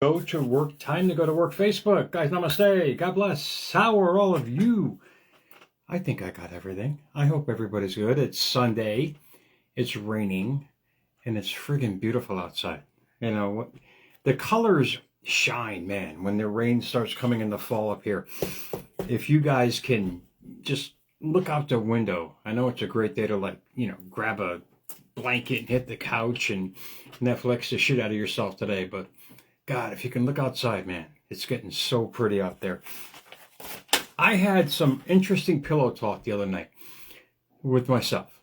Go to work, time to go to work. Facebook, guys, namaste. God bless. How are all of you? I think I got everything. I hope everybody's good. It's Sunday, it's raining, and it's friggin' beautiful outside. You know, the colors shine, man, when the rain starts coming in the fall up here. If you guys can just look out the window, I know it's a great day to, grab a blanket and hit the couch and Netflix the shit out of yourself today, but God, if you can look outside, man, it's getting so pretty out there. I had some interesting pillow talk the other night with myself.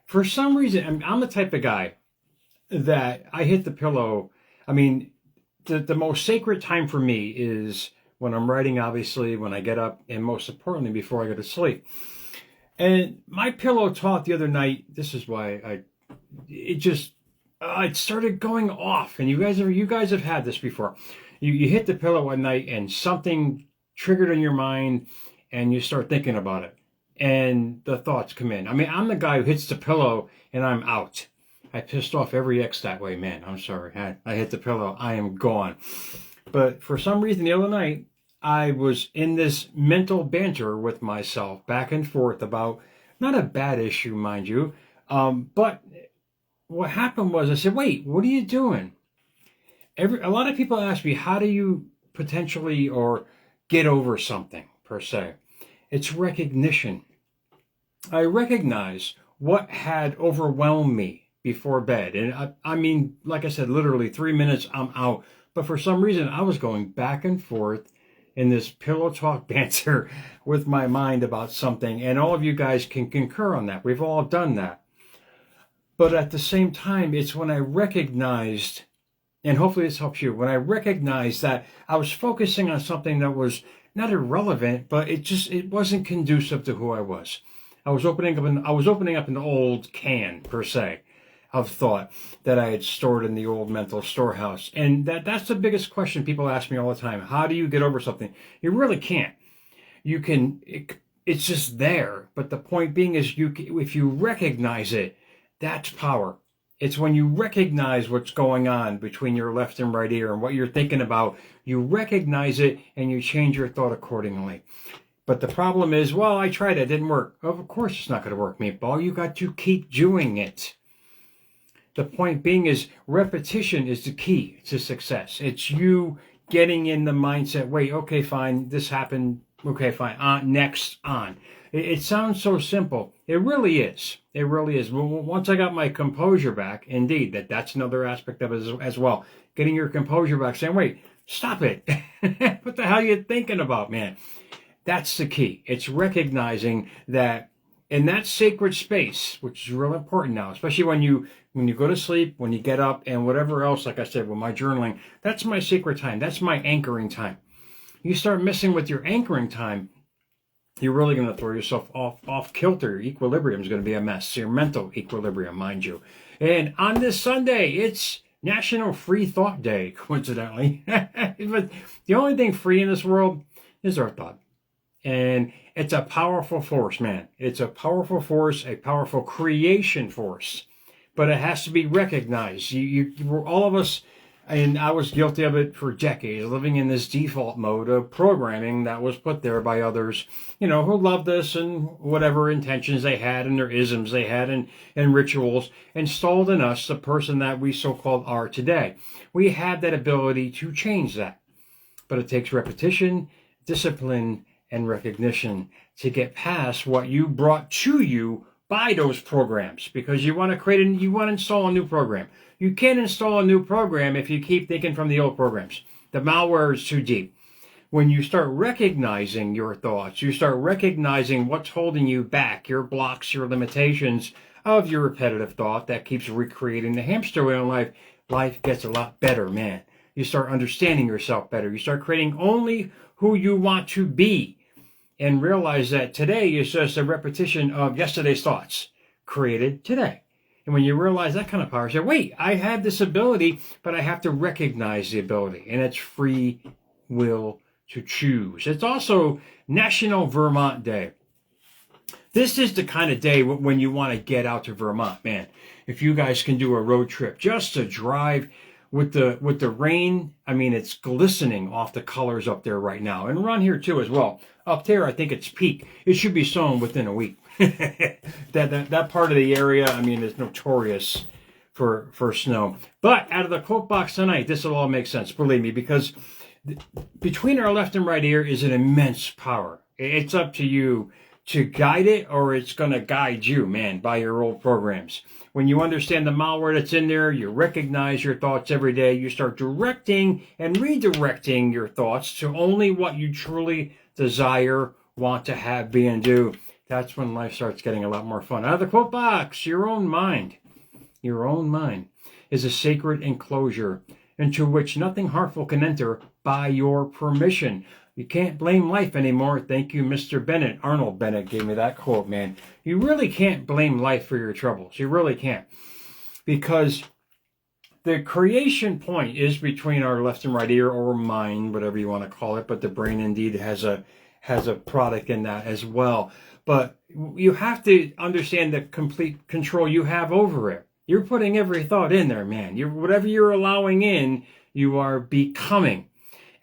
For some reason, I'm the type of guy that I hit the pillow. I mean, the most sacred time for me is when I'm writing, obviously, when I get up, and most importantly, before I go to sleep. And my pillow talk the other night, this is why it started going off, and you guys have had this before. You hit the pillow at night, and something triggered in your mind, and you start thinking about it, and the thoughts come in. I mean, I'm the guy who hits the pillow, and I'm out. I pissed off every ex that way, man. I'm sorry. I hit the pillow. I am gone. But for some reason, the other night, I was in this mental banter with myself, back and forth about not a bad issue, mind you, but what happened was I said, wait, what are you doing? A lot of people ask me, how do you potentially or get over something per se? It's recognition. I recognize what had overwhelmed me before bed. And I mean, like I said, literally 3 minutes, I'm out. But for some reason, I was going back and forth in this pillow talk banter with my mind about something. And all of you guys can concur on that. We've all done that. But at the same time, it's when I recognized, and hopefully this helps you, when I recognized that I was focusing on something that was not irrelevant, but it wasn't conducive to who I was. I was opening up an old can, per se, of thought that I had stored in the old mental storehouse. And that's the biggest question people ask me all the time. How do you get over something? You really can't. It's just there. But the point being is, if you recognize it, that's power. It's when you recognize what's going on between your left and right ear and what you're thinking about. You recognize it and you change your thought accordingly. But the problem is, well, I tried it, it didn't work. Of course it's not going to work, meatball. You got to keep doing it. The point being is, repetition is the key to success. It's you getting in the mindset, wait, okay, fine, this happened, okay, fine, next, on. It sounds so simple. It really is. It really is. Once I got my composure back, indeed, that's another aspect of it as well. Getting your composure back, saying, wait, stop it. What the hell are you thinking about, man? That's the key. It's recognizing that in that sacred space, which is real important now, especially when you go to sleep, when you get up, and whatever else, like I said, with my journaling, that's my sacred time. That's my anchoring time. You start messing with your anchoring time, you're really going to throw yourself off kilter. Your equilibrium is going to be a mess. Your mental equilibrium, mind you. And on this Sunday, it's National Free Thought Day, coincidentally. But the only thing free in this world is our thought. And it's a powerful force, man. It's a powerful force, a powerful creation force. But it has to be recognized. All of us, and I was guilty of it for decades, living in this default mode of programming that was put there by others, who loved us and whatever intentions they had and their isms they had and rituals installed in us, the person that we so-called are today. We have that ability to change that. But it takes repetition, discipline, and recognition to get past what you brought to you by those programs, because you want to install a new program. You can't install a new program if you keep thinking from the old programs. The malware is too deep. When you start recognizing your thoughts, you start recognizing what's holding you back, your blocks, your limitations of your repetitive thought that keeps recreating the hamster wheel in life, life gets a lot better, man. You start understanding yourself better. You start creating only who you want to be, and realize that today is just a repetition of yesterday's thoughts created today. And when you realize that kind of power, you say, wait, I have this ability, but I have to recognize the ability. And it's free will to choose. It's also National Vermont Day. This is the kind of day when you want to get out to Vermont, man. If you guys can do a road trip, just to drive with the rain, I mean, it's glistening off the colors up there right now, and around here too as well. Up there, I think it's peak. It should be sown within a week. that part of the area, I mean, is notorious for snow. But out of the quote box tonight, this will all make sense, believe me, because between our left and right ear is an immense power. It's up to you to guide it, or it's going to guide you, man, by your old programs. When you understand the malware that's in there, you recognize your thoughts every day, you start directing and redirecting your thoughts to only what you truly desire, want to have, be, and do. That's when life starts getting a lot more fun. Out of the quote box, your own mind is a sacred enclosure into which nothing harmful can enter by your permission. You can't blame life anymore. Thank you, Mr. Bennett. Arnold Bennett gave me that quote, man. You really can't blame life for your troubles. You really can't. Because the creation point is between our left and right ear, or mind, whatever you want to call it. But the brain indeed has a product in that as well. But you have to understand the complete control you have over it. You're putting every thought in there, man. Whatever you're allowing in, you are becoming.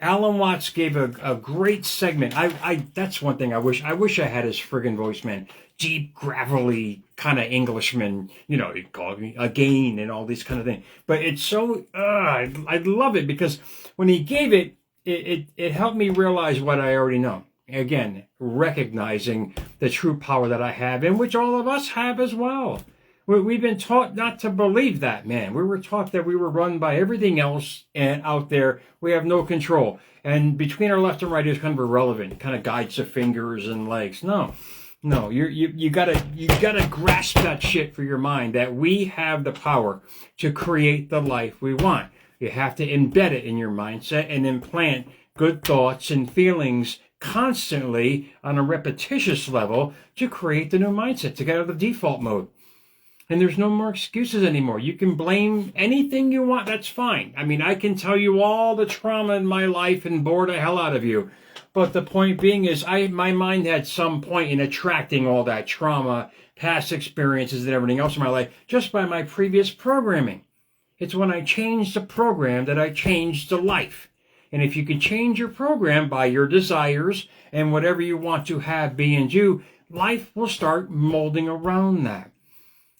Alan Watts gave a great segment. That's one thing I wish I had his friggin' voice, man. Deep, gravelly kind of Englishman, you know, he'd call me again and all these kind of things. But it's so, I love it, because when he gave it, it helped me realize what I already know. Again, recognizing the true power that I have, and which all of us have as well. We've been taught not to believe that, man. We were taught that we were run by everything else and out there. We have no control. And between our left and right is kind of irrelevant. It kind of guides the fingers and legs. No, you gotta grasp that shit for your mind, that we have the power to create the life we want. You have to embed it in your mindset and implant good thoughts and feelings constantly on a repetitious level to create the new mindset, to get out of the default mode. And there's no more excuses anymore. You can blame anything you want. That's fine. I mean, I can tell you all the trauma in my life and bore the hell out of you. But the point being is, my mind had some point in attracting all that trauma, past experiences, and everything else in my life just by my previous programming. It's when I changed the program that I changed the life. And if you can change your program by your desires and whatever you want to have, be, and do, life will start molding around that.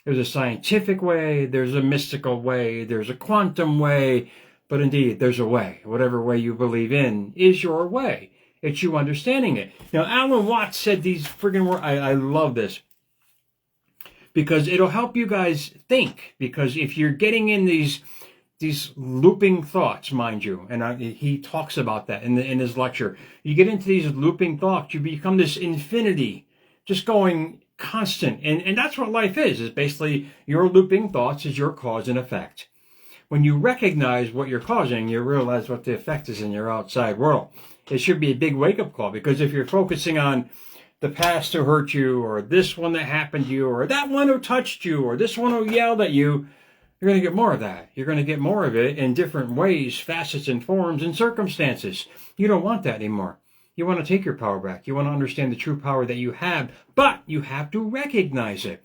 There's a scientific way, there's a mystical way, there's a quantum way, but indeed, there's a way. Whatever way you believe in is your way. It's you understanding it. Now, Alan Watts said these friggin' words. I love this, because it'll help you guys think. Because if you're getting in these looping thoughts, mind you, and he talks about that in his lecture, you get into these looping thoughts, you become this infinity, just going constant. And that's what life is basically your looping thoughts is your cause and effect. When you recognize what you're causing, you realize what the effect is in your outside world. It should be a big wake-up call, because if you're focusing on the past who hurt you, or this one that happened to you, or that one who touched you, or this one who yelled at you, you're going to get more of that. You're going to get more of it in different ways, facets, and forms and circumstances. You don't want that anymore. You want to take your power back. You want to understand the true power that you have, but you have to recognize it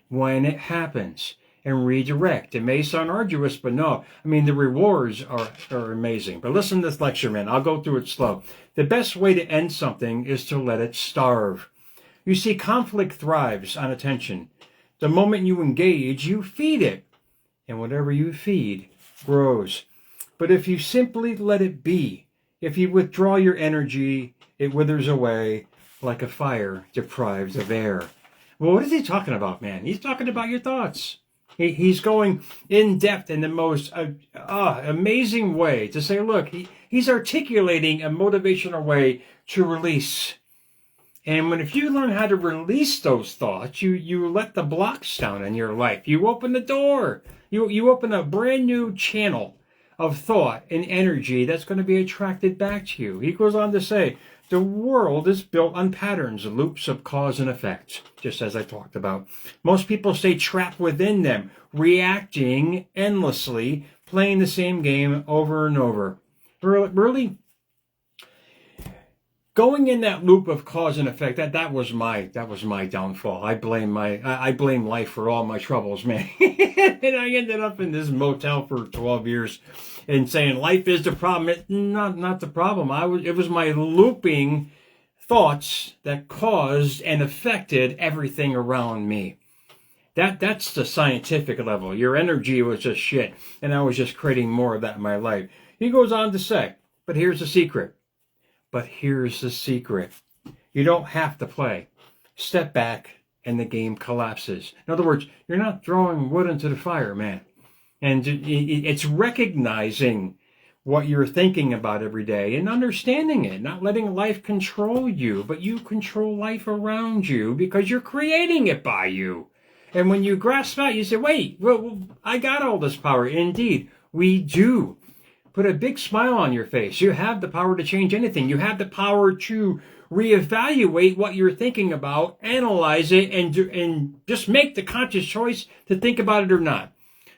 when it happens and redirect. It may sound arduous, but no. I mean, the rewards are amazing. But listen to this lecture, man. I'll go through it slow. The best way to end something is to let it starve. You see, conflict thrives on attention. The moment you engage, you feed it. And whatever you feed grows. But if you simply let it be, if you withdraw your energy, it withers away like a fire deprived of air. Well, what is he talking about, man? He's talking about your thoughts. He's going in depth in the most amazing way to say, look, he's articulating a motivational way to release. And if you learn how to release those thoughts, you let the blocks down in your life. You open the door. You open a brand new channel of thought and energy that's going to be attracted back to you. He goes on to say, the world is built on patterns, loops of cause and effect, just as I talked about. Most people stay trapped within them, reacting endlessly, playing the same game over and over. Really? going in that loop of cause and effect, that was my downfall. I blame life for all my troubles, man. And I ended up in this motel for 12 years and saying life is the problem. Not the problem. It was my looping thoughts that caused and affected everything around me. That's the scientific level. Your energy was just shit, and I was just creating more of that in my life. He goes on to say, but here's the secret. You don't have to play. Step back and the game collapses. In other words, you're not throwing wood into the fire, man. And it's recognizing what you're thinking about every day and understanding it, not letting life control you, but you control life around you because you're creating it by you. And when you grasp that, you say, wait, well, I got all this power. Indeed, we do. Put a big smile on your face. You have the power to change anything. You have the power to reevaluate what you're thinking about, analyze it, and just make the conscious choice to think about it or not.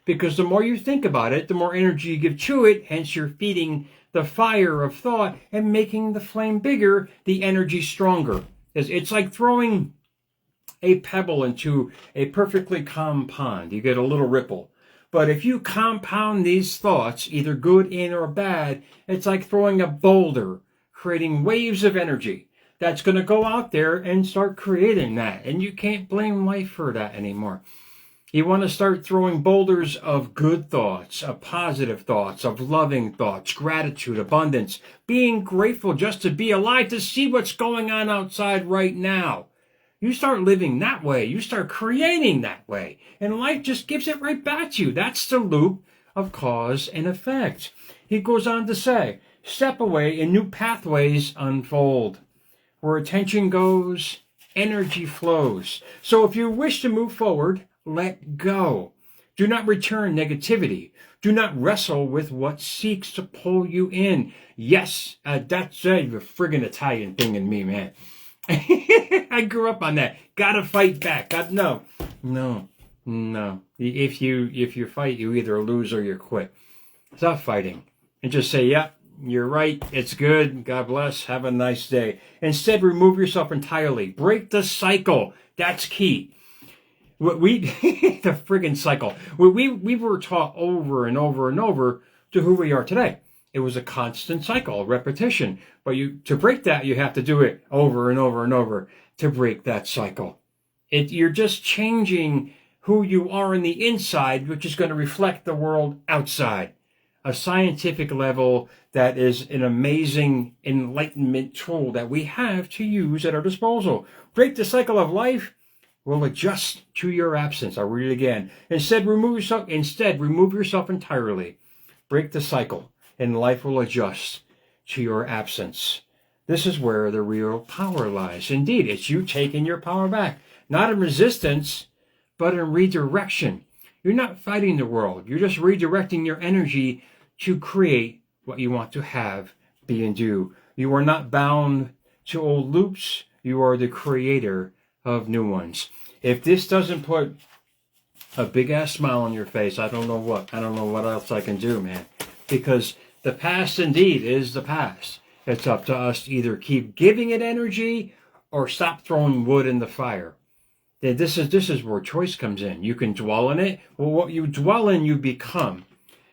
Because the more you think about it, the more energy you give to it. Hence, you're feeding the fire of thought and making the flame bigger, the energy stronger. It's like throwing a pebble into a perfectly calm pond. You get a little ripple. But if you compound these thoughts, either good in or bad, it's like throwing a boulder, creating waves of energy that's going to go out there and start creating that. And you can't blame life for that anymore. You want to start throwing boulders of good thoughts, of positive thoughts, of loving thoughts, gratitude, abundance, being grateful just to be alive, to see what's going on outside right now. You start living that way. You start creating that way. And life just gives it right back to you. That's the loop of cause and effect. He goes on to say, step away and new pathways unfold. Where attention goes, energy flows. So if you wish to move forward, let go. Do not return negativity. Do not wrestle with what seeks to pull you in. Yes, that's a friggin' Italian thing in me, man. I grew up on that. Gotta fight back. No. If you fight, you either lose or you quit. Stop fighting and just say, "Yep, you're right. It's good. God bless. Have a nice day." Instead, remove yourself entirely. Break the cycle. That's key. The friggin' cycle. We were taught over and over and over to who we are today. It was a constant cycle, repetition. But to break that, you have to do it over and over and over to break that cycle. You're just changing who you are in the inside, which is going to reflect the world outside. A scientific level that is an amazing enlightenment tool that we have to use at our disposal. Break the cycle of life will adjust to your absence. I'll read it again. Instead, remove yourself entirely. Break the cycle, and life will adjust to your absence. This is where the real power lies. Indeed, it's you taking your power back. Not in resistance, but in redirection. You're not fighting the world. You're just redirecting your energy to create what you want to have, be, and do. You are not bound to old loops. You are the creator of new ones. If this doesn't put a big-ass smile on your face, I don't know what else I can do, man. Because the past, indeed, is the past. It's up to us to either keep giving it energy or stop throwing wood in the fire. This is where choice comes in. You can dwell in it. Well, what you dwell in, you become.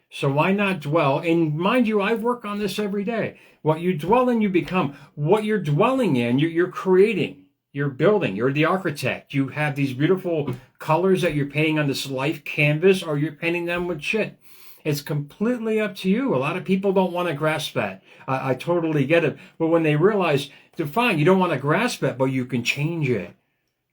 So why not dwell? And mind you, I work on this every day. What you dwell in, you become. What you're dwelling in, you're creating. You're building. You're the architect. You have these beautiful colors that you're painting on this life canvas, or you're painting them with shit. It's completely up to you. A lot of people don't want to grasp that. I totally get it. But when they realize, fine, you don't want to grasp it, but you can change it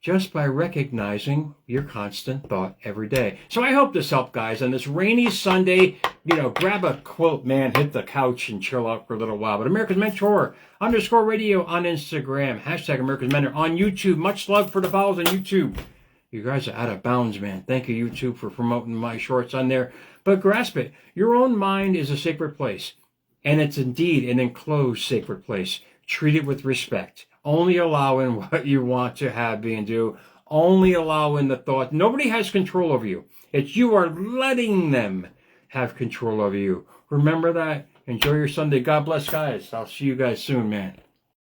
just by recognizing your constant thought every day. So I hope this helped, guys. On this rainy Sunday, grab a quilt, man, hit the couch and chill out for a little while. But America's Mentor _radio on Instagram, # America's Mentor on YouTube. Much love for the follows on YouTube. You guys are out of bounds, man. Thank you, YouTube, for promoting my shorts on there. But grasp it. Your own mind is a sacred place. And it's indeed an enclosed sacred place. Treat it with respect. Only allow in what you want to have, be, and do. Only allow in the thought. Nobody has control over you. It's you are letting them have control over you. Remember that. Enjoy your Sunday. God bless, guys. I'll see you guys soon, man.